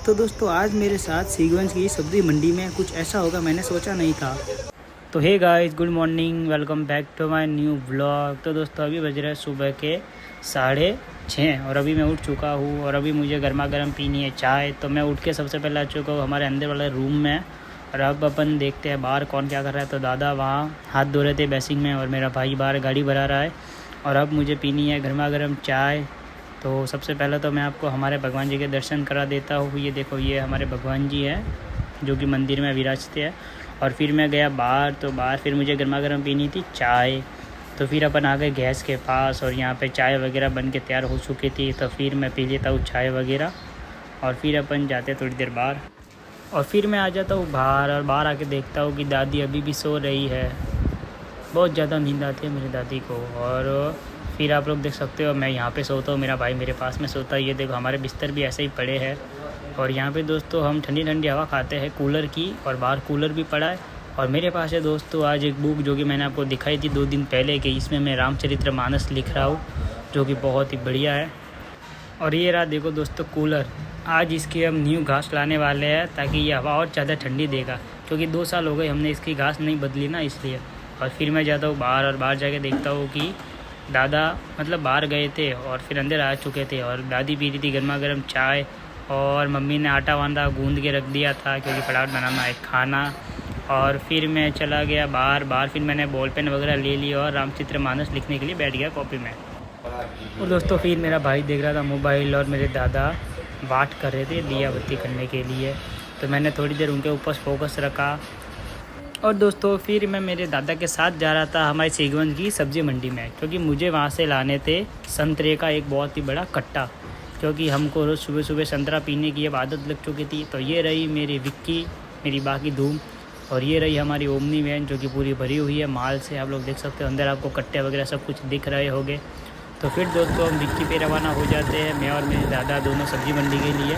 तो दोस्तों आज मेरे साथ सीगंज की सब्जी मंडी में कुछ ऐसा होगा मैंने सोचा नहीं था। तो hey guys, good morning, welcome back to my new vlog. तो दोस्तों अभी बज रहे हैं सुबह के 6:30 और अभी मैं उठ चुका हूँ और अभी मुझे गर्मा गर्म पीनी है चाय। तो मैं उठ के सबसे पहले आ चुका हूँ हमारे अंदर वाले रूम में और अब अपन देखते हैं बाहर कौन क्या कर रहा है। तो दादा वहाँ हाथ धो रहे थे बेसिंग में और मेरा भाई बाहर गाड़ी भरा रहा है और अब मुझे पीनी है गर्मा गर्म चाय। तो सबसे पहले तो मैं आपको हमारे भगवान जी के दर्शन करा देता हूँ। ये देखो, ये हमारे भगवान जी हैं जो कि मंदिर में विराजते हैं। और फिर मैं गया बाहर, तो बाहर फिर मुझे गर्मा गर्म पीनी थी चाय। तो फिर अपन आ गए गैस के पास और यहाँ पे चाय वगैरह बन के तैयार हो चुकी थी। तो फिर मैं पी लेता हूँ चाय वगैरह और फिर अपन जाते थोड़ी देर बाहर और फिर मैं आ जाता हूँ बाहर और बाहर आके देखता हूँ कि दादी अभी भी सो रही है। बहुत ज़्यादा नींद आती है मेरी दादी को। और फिर आप लोग देख सकते हो मैं यहाँ पे सोता हूँ, मेरा भाई मेरे पास में सोता है। ये देखो हमारे बिस्तर भी ऐसे ही पड़े हैं और यहाँ पे दोस्तों हम ठंडी ठंडी हवा खाते हैं कूलर की और बाहर कूलर भी पड़ा है। और मेरे पास है दोस्तों आज एक बुक जो कि मैंने आपको दिखाई थी 2 दिन पहले कि इसमें मैं रामचरितमानस लिख रहा हूँ जो कि बहुत ही बढ़िया है। और ये रहा देखो दोस्तों कूलर, आज इसकी हम न्यू घास लाने वाले हैं ताकि ये हवा और ज़्यादा ठंडी देगा, क्योंकि 2 साल हो गए हमने इसकी घास नहीं बदली ना, इसलिए। और फिर मैं जाता हूँ बाहर और बाहर जाके देखता हूँ कि दादा बाहर गए थे और फिर अंदर आ चुके थे और दादी पी रही थी गर्मा गर्म चाय और मम्मी ने आटा वांदा गूंद के रख दिया था क्योंकि फटाफट बनाना है खाना। और फिर मैं चला गया बाहर फिर मैंने बॉल पेन वगैरह ले ली और रामचरितमानस लिखने के लिए बैठ गया कॉपी में। और दोस्तों फिर मेरा भाई देख रहा था मोबाइल और मेरे दादा बात कर रहे थे दिया बत्ती करने के लिए, तो मैंने थोड़ी देर उनके ऊपर फोकस रखा। और दोस्तों फिर मैं मेरे दादा के साथ जा रहा था हमारी सीगंज की सब्ज़ी मंडी में, क्योंकि मुझे वहाँ से लाने थे संतरे का एक बहुत ही बड़ा कट्टा, क्योंकि हमको रोज़ सुबह सुबह संतरा पीने की अब आदत लग चुकी थी। तो ये रही मेरी विक्की, मेरी बाकी धूम, और ये रही हमारी ओमनी वैन जो कि पूरी भरी हुई है माल से। आप लोग देख सकते हो अंदर आपको कट्टे वगैरह सब कुछ दिख रहे होंगे। तो फिर दोस्तों हम विक्की पे रवाना हो जाते हैं, मैं और मेरे दादा दोनों सब्ज़ी मंडी के लिए।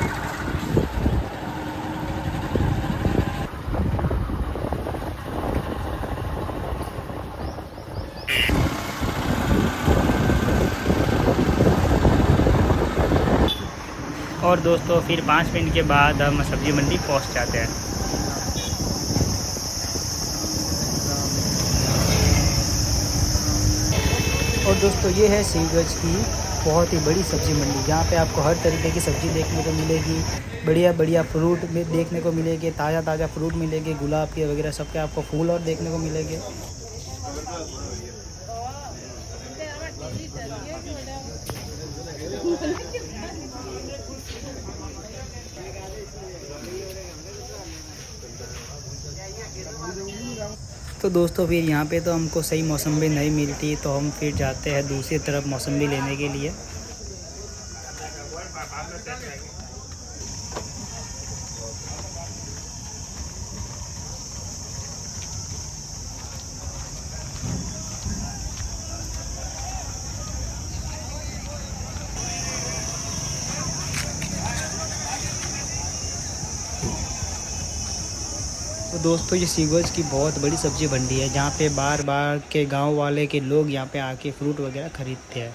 और दोस्तों फिर 5 मिनट के बाद हम सब्ज़ी मंडी पहुंच जाते हैं। और दोस्तों ये है सीगंज की बहुत ही बड़ी सब्ज़ी मंडी, जहाँ पे आपको हर तरीके की सब्ज़ी देखने को मिलेगी, बढ़िया बढ़िया फ्रूट में देखने को मिलेगी, ताज़ा ताज़ा फ्रूट मिलेंगे, गुलाब के वगैरह सबके आपको फूल और देखने को मिलेंगे। तो दोस्तों फिर यहाँ पे तो हमको सही मौसम्बी नहीं मिलती, तो हम फिर जाते हैं दूसरी तरफ मौसम्बी लेने के लिए। तो दोस्तों ये सीगंज की बहुत बड़ी सब्ज़ी मंडी है, जहाँ पे बार बार के गांव वाले के लोग यहाँ पे आके फ्रूट वगैरह ख़रीदते हैं।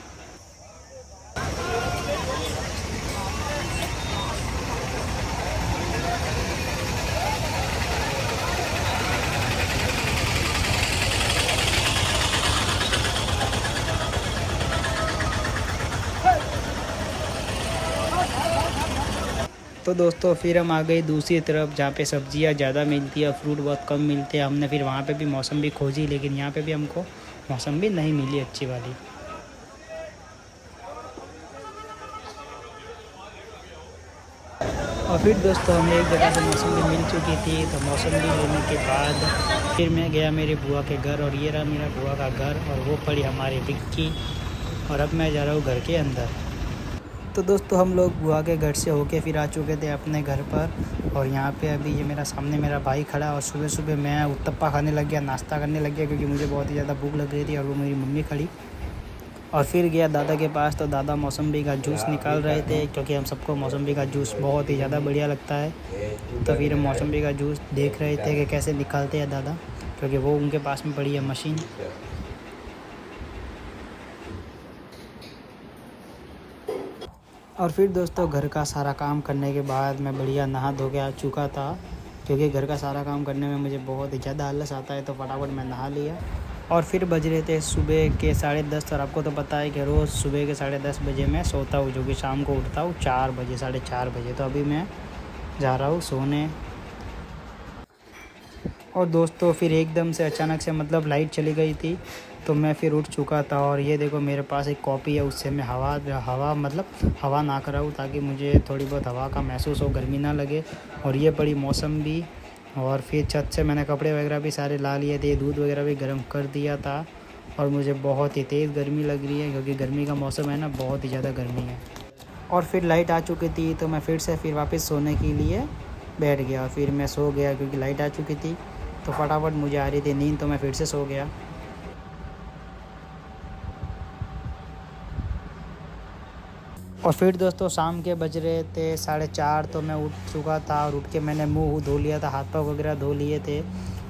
तो दोस्तों फिर हम आ गए दूसरी तरफ जहाँ पे सब्जियाँ ज़्यादा मिलती है और फ्रूट बहुत कम मिलते हैं। हमने फिर वहाँ पे भी मौसम्बी खोजी, लेकिन यहाँ पे भी हमको मौसम्बी नहीं मिली अच्छी वाली। और फिर दोस्तों हमें एक जगह से मौसम्बी मिल चुकी थी, तो मौसम्बी लेने के बाद फिर मैं गया मेरे बुआ के घर और ये रहा मेरा बुआ का घर और वो पड़ी हमारी विक्की। और अब मैं जा रहा हूँ घर के अंदर। तो दोस्तों हम लोग बुआ के घर से होके फिर आ चुके थे अपने घर पर और यहाँ पे अभी ये मेरा सामने मेरा भाई खड़ा। और सुबह सुबह मैं उत्तप्पा खाने लग गया, नाश्ता करने लग गया, क्योंकि मुझे बहुत ही ज़्यादा भूख लग रही थी। और वो मेरी मम्मी खड़ी और फिर गया दादा के पास, तो दादा मौसम्बी का जूस निकाल रहे थे, क्योंकि हम सबको मौसम्बी का जूस बहुत ही ज़्यादा बढ़िया लगता है। तो फिर हम मौसम्बी का जूस देख रहे थे कि कैसे निकालते हैं दादा, क्योंकि वो उनके पास में पड़ी है मशीन। और फिर दोस्तों घर का सारा काम करने के बाद मैं बढ़िया नहा धो के आ चुका था, क्योंकि घर का सारा काम करने में मुझे बहुत ही ज़्यादा आलस आता है, तो फटाफट मैं नहा लिया। और फिर बज रहे थे सुबह के 10:30, और आपको तो पता है कि रोज़ सुबह के 10:30 बजे मैं सोता हूँ, जो कि शाम को उठता हूँ 4 बजे 4:30 बजे। तो अभी मैं जा रहा हूँ सोने। और दोस्तों फिर एकदम से अचानक से मतलब लाइट चली गई थी, तो मैं फिर उठ चुका था। और ये देखो मेरे पास एक कॉपी है, उससे मैं हवा नाक रहा हूँ, ताकि मुझे थोड़ी बहुत हवा का महसूस हो, गर्मी ना लगे। और ये पड़ी मौसम भी। और फिर छत से मैंने कपड़े वगैरह भी सारे ला लिए थे, दूध वगैरह भी गर्म कर दिया था। और मुझे बहुत ही तेज़ गर्मी लग रही है, क्योंकि गर्मी का मौसम है ना, बहुत ही ज़्यादा गर्मी है। और फिर लाइट आ चुकी थी, तो मैं फिर वापस सोने के लिए बैठ गया। फिर मैं सो गया, क्योंकि लाइट आ चुकी थी, तो फटाफट मुझे आ रही थी नींद, तो मैं फिर से सो गया। और फिर दोस्तों शाम के बज रहे थे 4:30, तो मैं उठ चुका था। और उठ के मैंने मुंह धो लिया था, हाथ पाँव वगैरह धो लिए थे।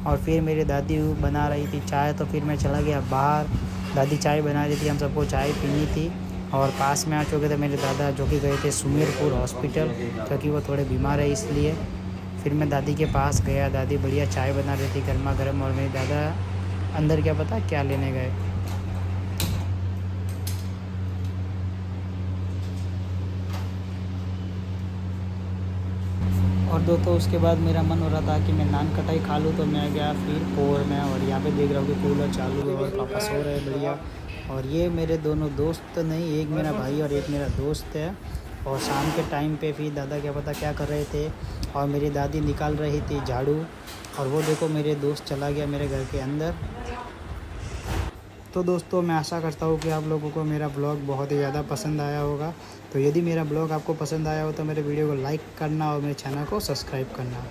और फिर मेरी दादी बना रही थी चाय, तो फिर मैं चला गया बाहर। दादी चाय बना रही थी, हम सबको चाय पीनी थी। और पास में आ चुके थे मेरे दादा, जो कि गए थे सुमेरपुर हॉस्पिटल, क्योंकि वो थोड़े बीमार है इसलिए। फिर मैं दादी के पास गया, दादी बढ़िया चाय बना रही थी गर्मा गर्म। और मेरे दादा अंदर क्या पता क्या लेने गए। और दोस्तों उसके बाद मेरा मन हो रहा था कि मैं नान कटाई खा लूँ, तो मैं गया फिर पोर में। और यहाँ पे देख रहा हूँ कि कूलर चालू है और पापा सो रहे हैं बढ़िया। और ये मेरे दोनों दोस्त नहीं, एक मेरा भाई और एक मेरा दोस्त है। और शाम के टाइम पे फिर दादा क्या पता क्या कर रहे थे, और मेरी दादी निकाल रही थी झाड़ू। और वो देखो मेरे दोस्त चला गया मेरे घर के अंदर। तो दोस्तों मैं आशा करता हूँ कि आप लोगों को मेरा ब्लॉग बहुत ही ज़्यादा पसंद आया होगा। तो यदि मेरा ब्लॉग आपको पसंद आया हो, तो मेरे वीडियो को लाइक करना और मेरे चैनल को सब्सक्राइब करना।